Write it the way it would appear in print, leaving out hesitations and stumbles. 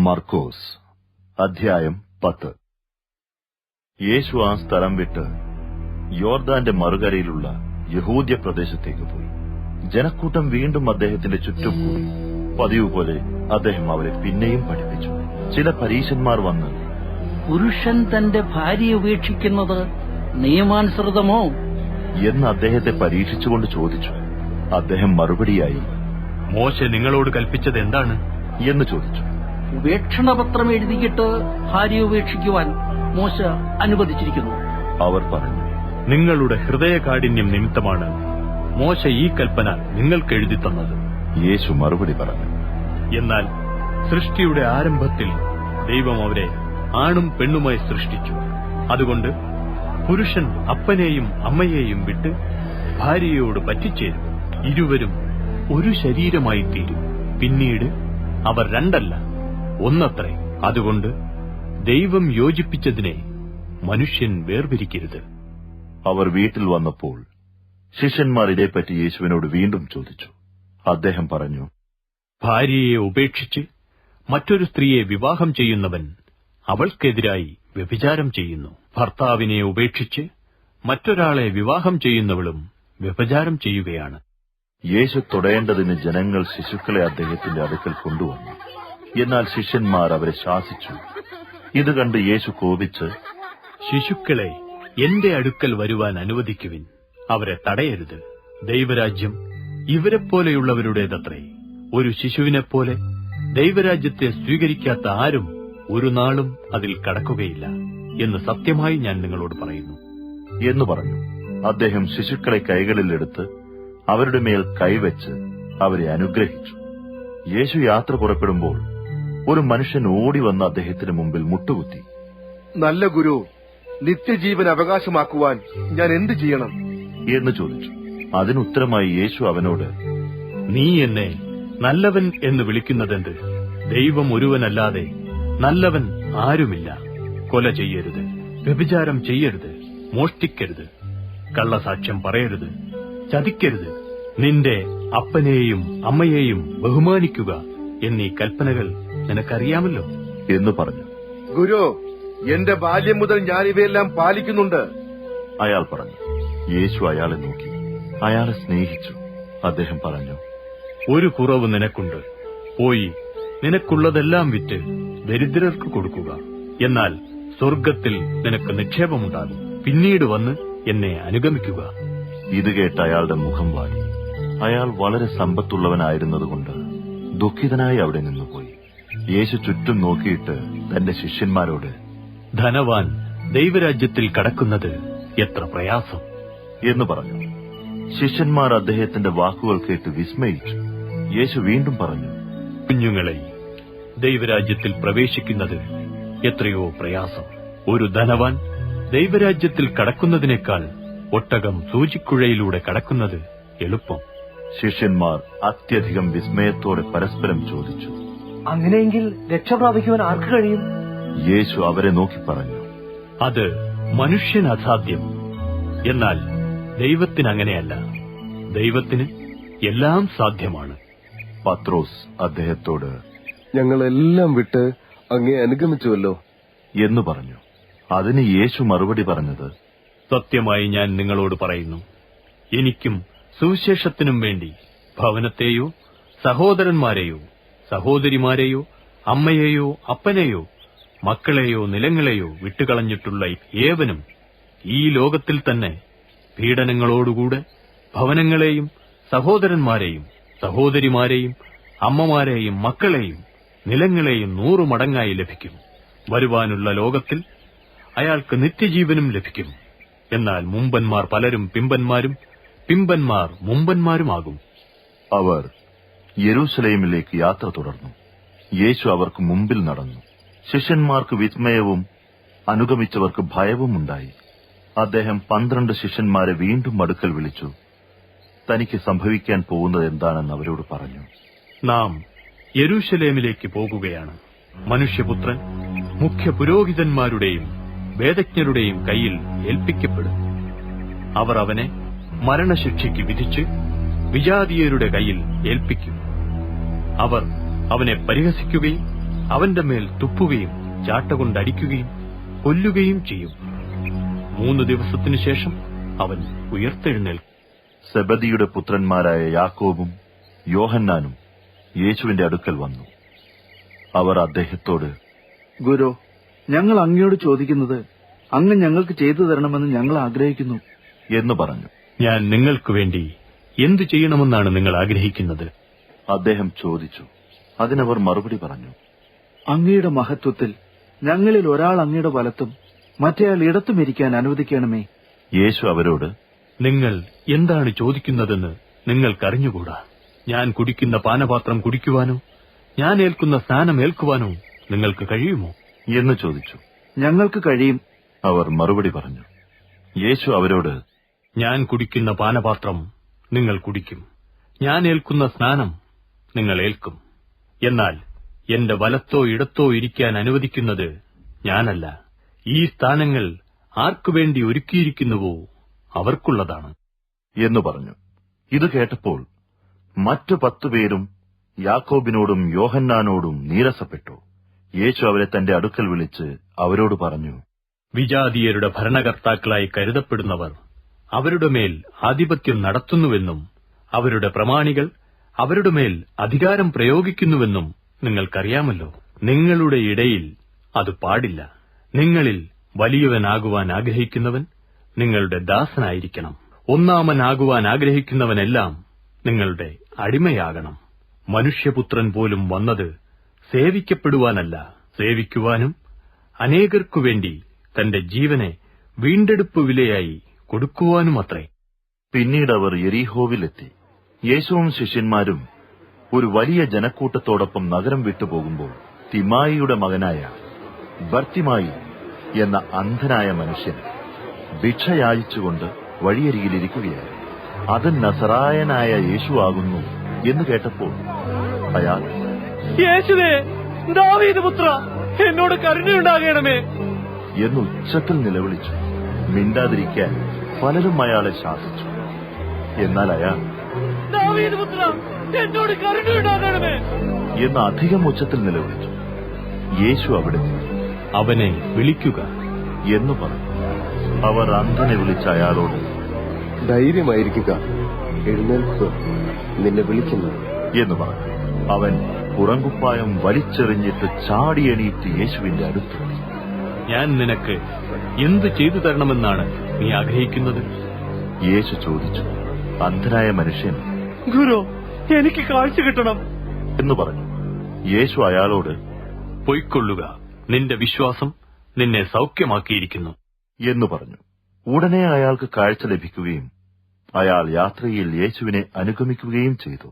മർക്കോസ് അധ്യായം 10. യേശു ആ സ്ഥലം വിട്ട് യോർദാന്റെ മറുകരയിലുള്ള യഹൂദ്യ പ്രദേശത്തേക്ക് പോയി. ജനക്കൂട്ടം വീണ്ടും അദ്ദേഹത്തിന്റെ ചുറ്റും കൂടി. പതിവ് പോലെ അദ്ദേഹം അവരെ പിന്നെയും പഠിപ്പിച്ചു. ചില പരീശന്മാർ വന്ന്, പുരുഷൻ തന്റെ ഭാര്യയെ ഉപേക്ഷിക്കുന്നത് നിയമാനുസൃതമോ എന്ന് അദ്ദേഹത്തെ പരീക്ഷിച്ചുകൊണ്ട് ചോദിച്ചു. അദ്ദേഹം മറുപടിയായി, മോശെ നിങ്ങളോട് കൽപ്പിച്ചത് എന്താണ് എന്ന് ചോദിച്ചു. ഉപേക്ഷണപത്രം എഴുതിയിട്ട് ഭാര്യയെ ഉപേക്ഷിക്കുവാൻ മോശ അനുവദിച്ചിരിക്കുന്നു. അവർ പറഞ്ഞു, നിങ്ങളുടെ ഹൃദയകാഠിന്യം നിമിത്തമാണ് മോശ ഈ കൽപ്പന നിങ്ങൾക്ക് എഴുതി തന്നത്. യേശു മറുപടി പറഞ്ഞു, എന്നാൽ സൃഷ്ടിയുടെ ആരംഭത്തിൽ ദൈവം അവരെ ആണും പെണ്ണുമായി സൃഷ്ടിച്ചു. അതുകൊണ്ട് പുരുഷൻ അപ്പനെയും അമ്മയെയും വിട്ട് ഭാര്യയോട് പറ്റിച്ചേരും, ഇരുവരും ഒരു ശരീരമായി തീരും. പിന്നീട് അവർ രണ്ടല്ല, ഒന്നത്രേ. അതുകൊണ്ട് ദൈവം യോജിപ്പിച്ചതിനെ മനുഷ്യൻ വേർപിരിക്കരുത്. അവർ വീട്ടിൽ വന്നപ്പോൾ ശിഷ്യന്മാർ ഇതേപ്പറ്റി യേശുവിനോട് വീണ്ടും ചോദിച്ചു. അദ്ദേഹം പറഞ്ഞു, ഭാര്യയെ ഉപേക്ഷിച്ച് മറ്റൊരു സ്ത്രീയെ വിവാഹം ചെയ്യുന്നവൻ അവൾക്കെതിരായി വ്യഭിചാരം ചെയ്യുന്നു. ഭർത്താവിനെ ഉപേക്ഷിച്ച് മറ്റൊരാളെ വിവാഹം ചെയ്യുന്നവളും വ്യഭിചാരം ചെയ്യുകയാണ്. യേശു തൊടേണ്ടതിന് ജനങ്ങൾ ശിശുക്കളെ അദ്ദേഹത്തിന്റെ അടുക്കൽ കൊണ്ടുവന്നു. എന്നാൽ ശിഷ്യന്മാർ അവരെ ശാസിച്ചു. ഇത് കണ്ട് യേശു കോപിച്ച്, ശിശുക്കളെ എന്റെ അടുക്കൽ വരുവാൻ അനുവദിക്കുവിൻ, അവരെ തടയരുത്. ദൈവരാജ്യം ഇവരെപ്പോലെയുള്ളവരുടേതത്രേ. ഒരു ശിശുവിനെപ്പോലെ ദൈവരാജ്യത്തെ സ്വീകരിക്കാത്ത ആരും ഒരു നാളും അതിൽ കടക്കുകയില്ല എന്ന് സത്യമായി ഞാൻ നിങ്ങളോട് പറയുന്നു എന്ന് പറഞ്ഞു. അദ്ദേഹം ശിശുക്കളെ കൈകളിലെടുത്ത് അവരുടെ മേൽ കൈവച്ച് അവരെ അനുഗ്രഹിച്ചു. യേശു യാത്ര പുറപ്പെടുമ്പോൾ ഒരു മനുഷ്യൻ ഓടി വന്ന് അദ്ദേഹത്തിന് മുമ്പിൽ മുട്ടുകുത്തി. നല്ല ഗുരു, നിത്യജീവൻ അവകാശമാക്കുവാൻ ഞാൻ എന്ത് ചെയ്യണം എന്ന് ചോദിച്ചു. അതിനുത്തരമായി യേശു അവനോട്, നീ എന്നെ നല്ലവൻ എന്ന് വിളിക്കുന്നതെന്ത്? ദൈവം ഒരുവനല്ലാതെ നല്ലവൻ ആരുമില്ല. കൊല ചെയ്യരുത്, വ്യഭിചാരം ചെയ്യരുത്, മോഷ്ടിക്കരുത്, കള്ളസാക്ഷ്യം പറയരുത്, ചതിക്കരുത്, നിന്റെ അപ്പനെയും അമ്മയെയും ബഹുമാനിക്കുക എന്നീ കൽപ്പനകൾ നിനക്കറിയാമല്ലോ എന്ന് പറഞ്ഞു. ഗുരു, എന്റെ ബാല്യം മുതൽ ഞാൻ ഇവയെല്ലാം പാലിക്കുന്നുണ്ട് അയാൾ പറഞ്ഞു. യേശു അയാളെ നോക്കി അയാളെ സ്നേഹിച്ചു. അദ്ദേഹം പറഞ്ഞു, ഒരു കുറവ് നിനക്കുണ്ട്. പോയി നിനക്കുള്ളതെല്ലാം വിറ്റ് ദരിദ്രർക്ക് കൊടുക്കുക. എന്നാൽ സ്വർഗത്തിൽ നിനക്ക് നിക്ഷേപമുണ്ടാകും. പിന്നീട് വന്ന് എന്നെ അനുഗമിക്കുക. ഇത് കേട്ട് അയാളുടെ മുഖം വാടി. അയാൾ വളരെ സമ്പത്തുള്ളവനായിരുന്നതുകൊണ്ട് ദുഃഖിതനായി അവിടെ നിന്നുപോയി. യേശു ചുറ്റും നോക്കിയിട്ട് തന്റെ ശിഷ്യന്മാരോട്, ധനവാൻ ദൈവരാജ്യത്തിൽ കടക്കുന്നത് എത്ര പ്രയാസം എന്ന് പറഞ്ഞു. ശിഷ്യന്മാർ അദ്ദേഹത്തിന്റെ വാക്കുകൾ കേട്ട് വിസ്മയിച്ചു. യേശു വീണ്ടും പറഞ്ഞു, കുഞ്ഞുങ്ങളെ, ദൈവരാജ്യത്തിൽ പ്രവേശിക്കുന്നത് എത്രയോ പ്രയാസം. ഒരു ധനവാൻ ദൈവരാജ്യത്തിൽ കടക്കുന്നതിനേക്കാൾ ഒട്ടകം സൂചിക്കുഴയിലൂടെ കടക്കുന്നത് എളുപ്പം. ശിഷ്യന്മാർ അത്യധികം വിസ്മയത്തോടെ പരസ്പരം ചോദിച്ചു, അങ്ങനെയെങ്കിൽ രക്ഷ പ്രാപിക്കുവാൻ ആർക്ക് കഴിയും? യേശു അവരെ നോക്കി പറഞ്ഞു, അത് മനുഷ്യന് അസാധ്യം, എന്നാൽ ദൈവത്തിന് അങ്ങനെയല്ല. ദൈവത്തിന് എല്ലാം സാധ്യമാണ്. പത്രോസ് അദ്ദേഹത്തോട്, ഞങ്ങളെല്ലാം വിട്ട് അങ്ങേ അനുഗമിച്ചുവല്ലോ എന്ന് പറഞ്ഞു. അതിന് യേശു മറുപടി പറഞ്ഞത്, സത്യമായി ഞാൻ നിങ്ങളോട് പറയുന്നു, എനിക്കും സുവിശേഷത്തിനും വേണ്ടി ഭവനത്തെയോ സഹോദരന്മാരെയോ സഹോദരിമാരെയോ അമ്മയെയോ അപ്പനെയോ മക്കളെയോ നിലങ്ങളെയോ വിട്ടുകളഞ്ഞിട്ടുള്ള ഏവനും ഈ ലോകത്തിൽ തന്നെ പീഡനങ്ങളോടുകൂടെ ഭവനങ്ങളെയും സഹോദരന്മാരെയും സഹോദരിമാരെയും അമ്മമാരെയും മക്കളെയും നിലങ്ങളെയും 100 മടങ്ങായി ലഭിക്കും. വരുവാനുള്ള ലോകത്തിൽ അയാൾക്ക് നിത്യജീവനും ലഭിക്കും. എന്നാൽ മുമ്പന്മാർ പലരും പിമ്പന്മാരും പിമ്പന്മാർ മുമ്പന്മാരുമാകും. അവർ യെരൂശലേമിലേക്ക് യാത്ര തുടർന്നു. യേശു അവർക്ക് മുമ്പിൽ നടന്നു. ശിഷ്യന്മാർക്ക് വിസ്മയവും അനുഗമിച്ചവർക്ക് ഭയവും ഉണ്ടായി. അദ്ദേഹം 12 ശിഷ്യന്മാരെ വീണ്ടും അടുക്കൽ വിളിച്ചു. തനിക്ക് സംഭവിക്കാൻ പോകുന്നത് എന്താണെന്ന് അവരോട് പറഞ്ഞു. നാം യെരൂശലേമിലേക്ക് പോകുകയാണ്. മനുഷ്യപുത്രൻ മുഖ്യ പുരോഹിതന്മാരുടെയും വേദജ്ഞരുടെയും കയ്യിൽ ഏൽപ്പിക്കപ്പെടും. അവർ അവനെ മരണശിക്ഷയ്ക്ക് വിധിച്ച് വിജാതീയരുടെ കയ്യിൽ ഏൽപ്പിക്കും. അവർ അവനെ പരിഹസിക്കുകയും അവന്റെ മേൽ തുപ്പുകയും ചാട്ടകൊണ്ടടിക്കുകയും കൊല്ലുകയും ചെയ്യും. 3 ദിവസത്തിനു ശേഷം അവൻ ഉയർത്തെഴുന്നേൽക്കും. സെബദിയുടെ പുത്രന്മാരായ യാക്കോബും യോഹന്നാനും യേശുവിന്റെ അടുക്കൽ വന്നു. അവർ അദ്ദേഹത്തോട്, ഗുരു, ഞങ്ങൾ അങ്ങയോട് ചോദിക്കുന്നത് അങ്ങ് ഞങ്ങൾക്ക് ചെയ്തു തരണമെന്ന് ഞങ്ങൾ ആഗ്രഹിക്കുന്നു എന്ന് പറഞ്ഞു. ഞാൻ നിങ്ങൾക്ക് വേണ്ടി എന്തു ചെയ്യണമെന്നാണ് നിങ്ങൾ ആഗ്രഹിക്കുന്നത്? അദ്ദേഹം ചോദിച്ചു. അതിനവർ മറുപടി പറഞ്ഞു, അങ്ങയുടെ മഹത്വത്തിൽ ഞങ്ങളിൽ ഒരാൾ അങ്ങയുടെ വലത്തും മറ്റേയാൾ ഇടത്തും ഇരിക്കാൻ അനുവദിക്കണമേ. യേശു അവരോട്, നിങ്ങൾ എന്താണ് ചോദിക്കുന്നതെന്ന് നിങ്ങൾക്കറിഞ്ഞുകൂടാ. ഞാൻ കുടിക്കുന്ന പാനപാത്രം കുടിക്കുവാനോ ഞാൻ ഏൽക്കുന്ന സ്നാനം ഏൽക്കുവാനോ നിങ്ങൾക്ക് കഴിയുമോ എന്ന് ചോദിച്ചു. ഞങ്ങൾക്ക് കഴിയും, അവർ മറുപടി പറഞ്ഞു. യേശു അവരോട്, ഞാൻ കുടിക്കുന്ന പാനപാത്രം നിങ്ങൾ കുടിക്കും, ഞാൻ ഏൽക്കുന്ന സ്നാനം നിങ്ങൾ ഏൽക്കും. എന്നാൽ എന്റെ വലത്തോ ഇടത്തോ ഇരിക്കാൻ അനുവദിക്കുന്നത് ഞാനല്ല. ഈ സ്ഥാനങ്ങൾ ആർക്കുവേണ്ടി ഒരുക്കിയിരിക്കുന്നുവോ അവർക്കുള്ളതാണ് എന്ന് പറഞ്ഞു. ഇത് കേട്ടപ്പോൾ മറ്റു 10 പേരും യാക്കോബിനോടും യോഹന്നാനോടും നീരസപ്പെട്ടു. യേശു അവരെ തന്റെ അടുക്കൽ വിളിച്ച് അവരോട് പറഞ്ഞു, വിജാതീയരുടെ ഭരണകർത്താക്കളായി കരുതപ്പെടുന്നവർ അവരുടെ മേൽ ആധിപത്യം നടത്തുന്നുവെന്നും അവരുടെ പ്രമാണികൾ അവരുടെ മേൽ അധികാരം പ്രയോഗിക്കുന്നുവെന്നും നിങ്ങൾക്കറിയാമല്ലോ. നിങ്ങളുടെ ഇടയിൽ അത് പാടില്ല. നിങ്ങളിൽ വലിയവനാകുവാൻ ആഗ്രഹിക്കുന്നവൻ നിങ്ങളുടെ ദാസനായിരിക്കണം. ഒന്നാമനാകുവാൻ ആഗ്രഹിക്കുന്നവനെല്ലാം നിങ്ങളുടെ അടിമയാകണം. മനുഷ്യപുത്രൻ പോലും വന്നത് സേവിക്കപ്പെടുവാനല്ല, സേവിക്കുവാനും അനേകർക്കുവേണ്ടി തന്റെ ജീവനെ വീണ്ടെടുപ്പ് വിലയായി കൊടുക്കുവാനുമത്രേ. പിന്നീട് അവർ യെരീഹോവിലെത്തി. യേശുവും ശിഷ്യന്മാരും ഒരു വലിയ ജനക്കൂട്ടത്തോടൊപ്പം നഗരം വിട്ടുപോകുമ്പോൾ തിമായിയുടെ മകനായ ബർത്തിമായി എന്ന അന്ധനായ മനുഷ്യൻ ഭിക്ഷ യാചിച്ചുകൊണ്ട് വഴിയരികിലിരിക്കുകയായിരുന്നു. അത് നസറായനായ യേശു ആകുന്നു എന്ന് കേട്ടപ്പോൾ അയാൾ, യേശുവേ, ദാവീദ് പുത്ര, എന്നോട് കരുണയുണ്ടാകണമേ എന്ന് ഉച്ചത്തിൽ നിലവിളിച്ചു. മിണ്ടാതിരിക്കാൻ പലരും അയാളെ ശാസിച്ചു. എന്നാൽ അയാൾ, ദാവീദ് പുത്ര, എന്നോട് കരുണയുണ്ടാകണമേ എന്ന് അധികം ഉച്ചത്തിൽ നിലവിളിച്ചു. യേശു അവിടെ നിന്ന്, അവനെ വിളിക്കുക എന്ന് പറഞ്ഞു. അവർ അന്ധനെ വിളിച്ച അയാളോട്, ധൈര്യമായിരിക്കുക, എഴുന്നേൽക്കുക, നിന്നെ വിളിക്കുന്നു എന്ന് പറഞ്ഞു. അവൻ പുറങ്കുപ്പായം വലിച്ചെറിഞ്ഞിട്ട് ചാടിയെണീറ്റ് യേശുവിന്റെ അടുത്തെത്തി. ഞാൻ നിനക്ക് എന്ത് ചെയ്തു തരണമെന്നാണ് നീ ആഗ്രഹിക്കുന്നത്? യേശു ചോദിച്ചു. അന്ധനായ മനുഷ്യൻ, ഗുരു, എനിക്ക് കാഴ്ച കിട്ടണം എന്ന് പറഞ്ഞു. യേശു അയാളോട്, പൊയ്ക്കൊള്ളുക, നിന്റെ വിശ്വാസം നിന്നെ സൗഖ്യമാക്കിയിരിക്കുന്നു എന്ന് പറഞ്ഞു. ഉടനെ അയാൾക്ക് കാഴ്ച ലഭിക്കുകയും അയാൾ യാത്രയിൽ യേശുവിനെ അനുഗമിക്കുകയും ചെയ്തു.